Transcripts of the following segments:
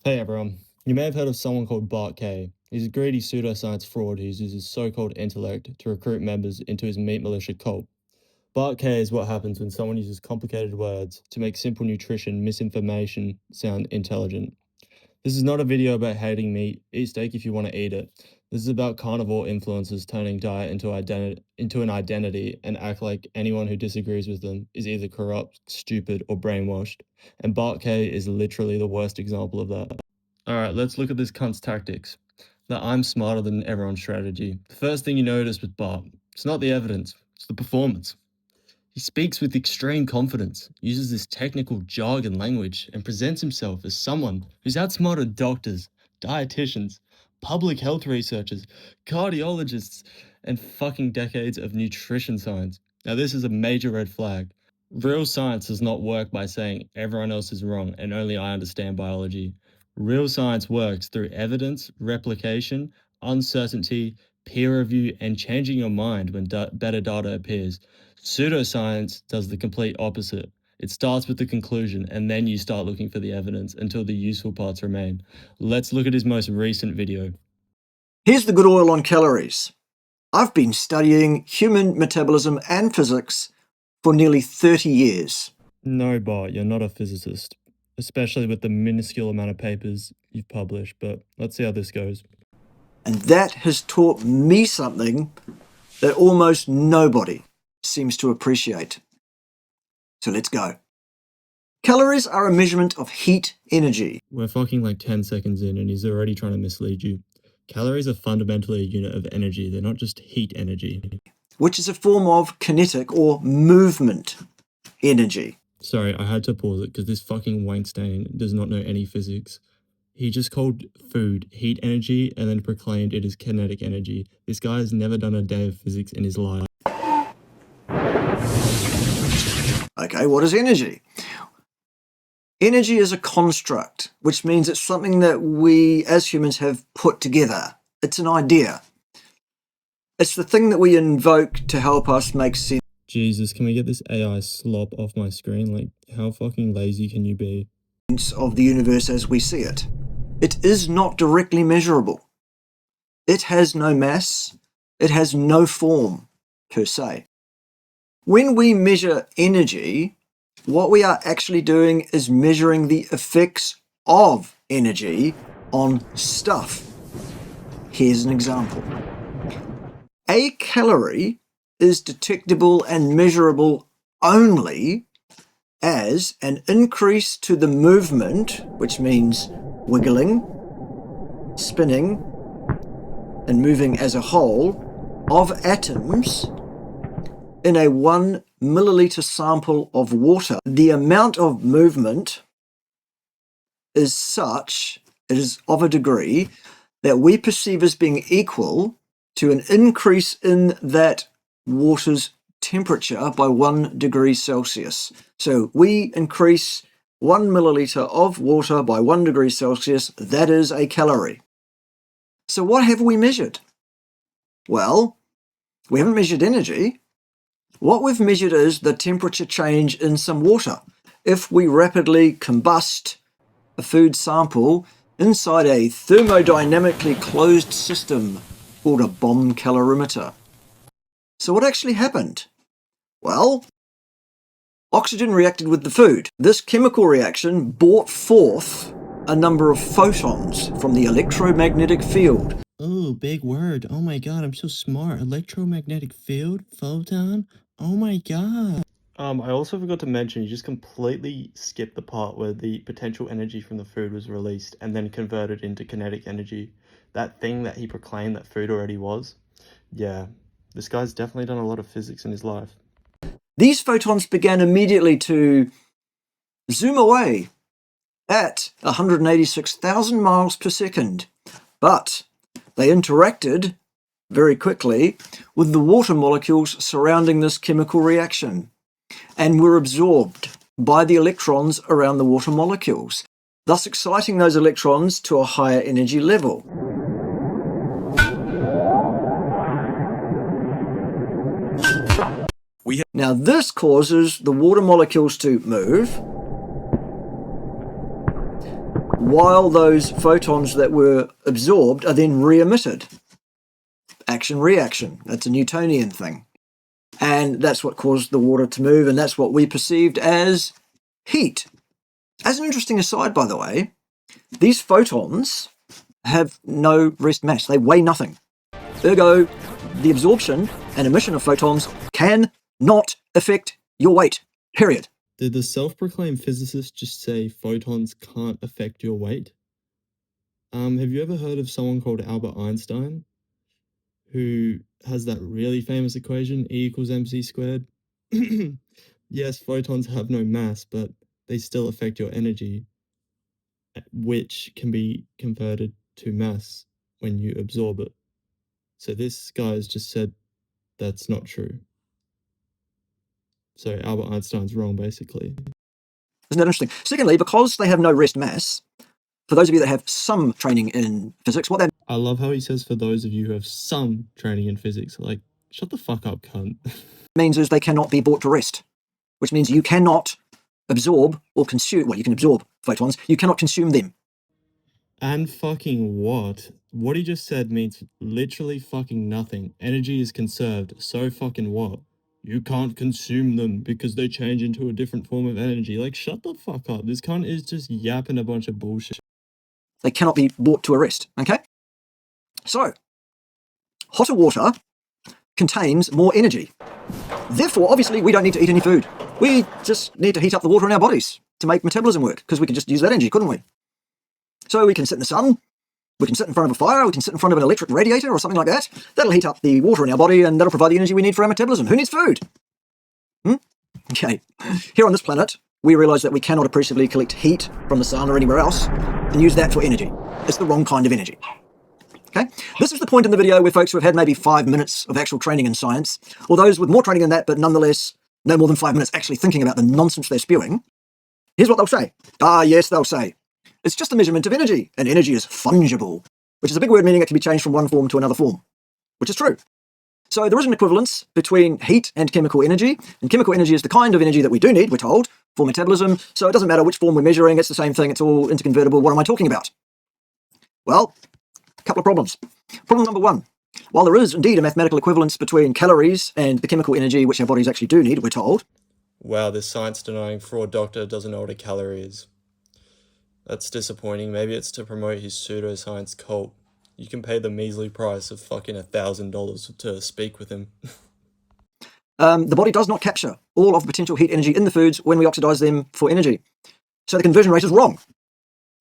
Hey everyone, you may have heard of someone called Bart Kay. He's a greedy pseudoscience fraud who uses his so-called intellect to recruit members into his meat militia cult. Bart Kay is what happens when someone uses complicated words to make simple nutrition misinformation sound intelligent. This is not a video about hating meat. Eat steak if you want to eat it. This is about carnivore influencers turning diet into an identity and act like anyone who disagrees with them is either corrupt, stupid, or brainwashed. And Bart Kay is literally the worst example of that. Alright, let's look at this cunt's tactics. The I'm smarter than everyone strategy. The first thing you notice with Bart, it's not the evidence, it's the performance. He speaks with extreme confidence, uses this technical jargon language, and presents himself as someone who's outsmarted doctors, dietitians, public health researchers, cardiologists, and fucking decades of nutrition science. Now, this is a major red flag. Real science does not work by saying everyone else is wrong and only I understand biology. Real science works through evidence, replication, uncertainty, peer review, and changing your mind when better data appears. Pseudoscience does the complete opposite. It starts with the conclusion and then you start looking for the evidence until the useful parts remain. Let's look at his most recent video. Here's the good oil on calories. I've been studying human metabolism and physics for nearly 30 years. No, Bart, you're not a physicist, especially with the minuscule amount of papers you've published, but let's see how this goes. And that has taught me something that almost nobody seems to appreciate. So let's go. Calories are a measurement of heat energy. We're fucking like 10 seconds in and he's already trying to mislead you. Calories are fundamentally a unit of energy, they're not just heat energy. Which is a form of kinetic or movement energy. Sorry, I had to pause it because this fucking Weinstein does not know any physics. He just called food heat energy and then proclaimed it as kinetic energy. This guy has never done a day of physics in his life. Okay, what is energy? Energy is a construct, which means it's something that we as humans have put together. It's an idea. It's the thing that we invoke to help us make sense Jesus, can we get this AI slop off my screen? Like, how fucking lazy can you be? Of the universe as we see it. It is not directly measurable. It has no mass. It has no form, per se. When we measure energy, what we are actually doing is measuring the effects of energy on stuff. Here's an example. A calorie is detectable and measurable only as an increase to the movement, which means wiggling, spinning, and moving as a whole, of atoms in a 1 milliliter sample of water. The amount of movement is such, it is of a degree, that we perceive as being equal to an increase in that water's temperature by 1 degree Celsius. So we increase 1 milliliter of water by 1 degree Celsius, that is a calorie. So what have we measured? Well, we haven't measured energy. What we've measured is the temperature change in some water. If we rapidly combust a food sample inside a thermodynamically closed system called a bomb calorimeter. So what actually happened? Well, oxygen reacted with the food. This chemical reaction brought forth a number of photons from the electromagnetic field. Oh, big word. Oh my god, I'm so smart. Electromagnetic field? Photon? Oh my god. I also forgot to mention, you just completely skipped the part where the potential energy from the food was released and then converted into kinetic energy. That thing that he proclaimed that food already was. Yeah, this guy's definitely done a lot of physics in his life. These photons began immediately to zoom away at 186,000 miles per second, but they interacted very quickly with the water molecules surrounding this chemical reaction and were absorbed by the electrons around the water molecules, thus exciting those electrons to a higher energy level. Now this causes the water molecules to move. while those photons that were absorbed are then re-emitted. Action-reaction. That's a Newtonian thing. And that's what caused the water to move, and that's what we perceived as heat. As an interesting aside, by the way, these photons have no rest mass. They weigh nothing. Ergo, the absorption and emission of photons can not affect your weight, period. Did the self-proclaimed physicist just say photons can't affect your weight? Have you ever heard of someone called Albert Einstein, who has that really famous equation, E equals mc squared? Yes, photons have no mass, but they still affect your energy, which can be converted to mass when you absorb it. So this guy has just said that's not true. So Albert Einstein's wrong, basically. Isn't that interesting? Secondly, because they have no rest mass, for those of you that have some training in physics, what that I love how he says for those of you who have some training in physics. Like, shut the fuck up, cunt. means is they cannot be brought to rest, which means you cannot absorb or consume, well, you can absorb photons, you cannot consume them. And fucking what? What he just said means literally fucking nothing. Energy is conserved, so fucking what? You can't consume them because they change into a different form of energy. Like, shut the fuck up. This cunt is just yapping a bunch of bullshit. They cannot be brought to a rest, okay? So, hotter water contains more energy. Therefore, obviously, we don't need to eat any food. We just need to heat up the water in our bodies to make metabolism work, because we could just use that energy, couldn't we? So we can sit in the sun, we can sit in front of a fire, we can sit in front of an electric radiator or something like that. That'll heat up the water in our body, and that'll provide the energy we need for our metabolism. Who needs food? Okay. Here on this planet, we realise that we cannot appreciably collect heat from the sun or anywhere else and use that for energy. It's the wrong kind of energy. Okay? This is the point in the video where folks who have had maybe 5 minutes of actual training in science, or those with more training than that, but nonetheless no more than 5 minutes actually thinking about the nonsense they're spewing, here's what they'll say. Ah, yes, they'll say, it's just a measurement of energy, and energy is fungible, which is a big word meaning it can be changed from one form to another form, which is true. So there is an equivalence between heat and chemical energy, and chemical energy is the kind of energy that we do need, we're told, for metabolism, so it doesn't matter which form we're measuring, it's the same thing, it's all interconvertible. What am I talking about? Well, a couple of problems. Problem number one, while there is indeed a mathematical equivalence between calories and the chemical energy which our bodies actually do need, we're told. Wow, this science-denying fraud doctor doesn't know what a calorie is. That's disappointing. Maybe it's to promote his pseudoscience cult. You can pay the measly price of fucking $1,000 to speak with him. The body does not capture all of the potential heat energy in the foods when we oxidize them for energy. So the conversion rate is wrong.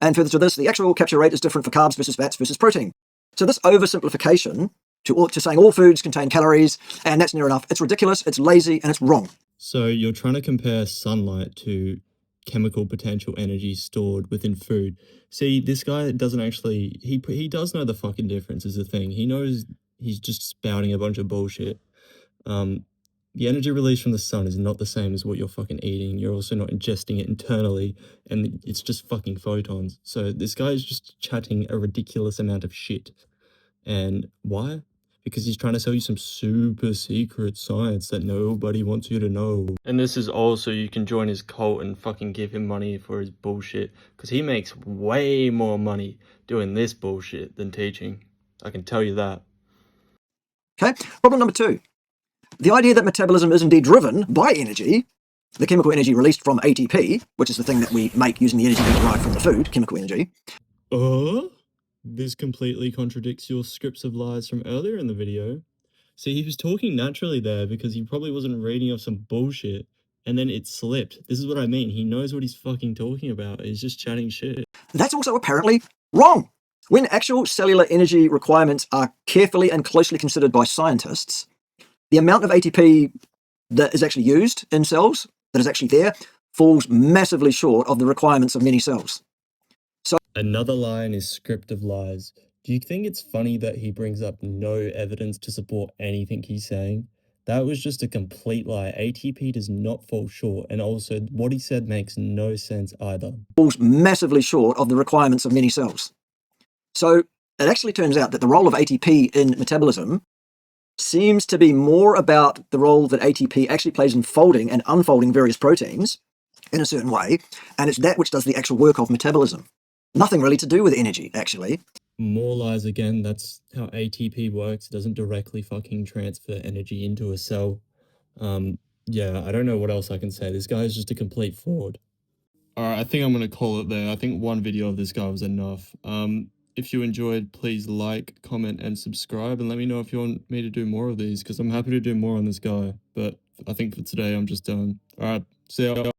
And further to this, the actual capture rate is different for carbs versus fats versus protein. So this oversimplification to saying all foods contain calories, and that's near enough, it's ridiculous, it's lazy, and it's wrong. So you're trying to compare sunlight to chemical potential energy stored within food. See, this guy doesn't actually, he does know the fucking difference is the thing. He knows he's just spouting a bunch of bullshit. The energy released from the sun is not the same as what you're fucking eating. You're also not ingesting it internally, and it's just fucking photons. So this guy is just chatting a ridiculous amount of shit. And why? Because he's trying to sell you some super secret science that nobody wants you to know. And this is also, you can join his cult and fucking give him money for his bullshit, because he makes way more money doing this bullshit than teaching. I can tell you that. Okay, problem number two. The idea that metabolism is indeed driven by energy, the chemical energy released from ATP, which is the thing that we make using the energy we derive from the food, chemical energy. This completely contradicts your scripts of lies from earlier in the video. See, he was talking naturally there because he probably wasn't reading off some bullshit, and then it slipped. This is what I mean. He knows what he's fucking talking about. He's just chatting shit. That's also apparently wrong. When actual cellular energy requirements are carefully and closely considered by scientists, the amount of ATP that is actually used in cells, that is actually there, falls massively short of the requirements of many cells. So another lie in his script of lies. Do you think it's funny that he brings up no evidence to support anything he's saying? That was just a complete lie. ATP does not fall short, and also what he said makes no sense either. Falls massively short of the requirements of many cells. So it actually turns out that the role of ATP in metabolism seems to be more about the role that ATP actually plays in folding and unfolding various proteins in a certain way, and it's that which does the actual work of metabolism. Nothing really to do with energy, actually. More lies again, that's how ATP works. It doesn't directly fucking transfer energy into a cell. Yeah, I don't know what else I can say. This guy is just a complete fraud. Alright, I think I'm gonna call it there. I think one video of this guy was enough. If you enjoyed, please like, comment, and subscribe, and let me know if you want me to do more of these, because I'm happy to do more on this guy. But I think for today, I'm just done. Alright, see ya.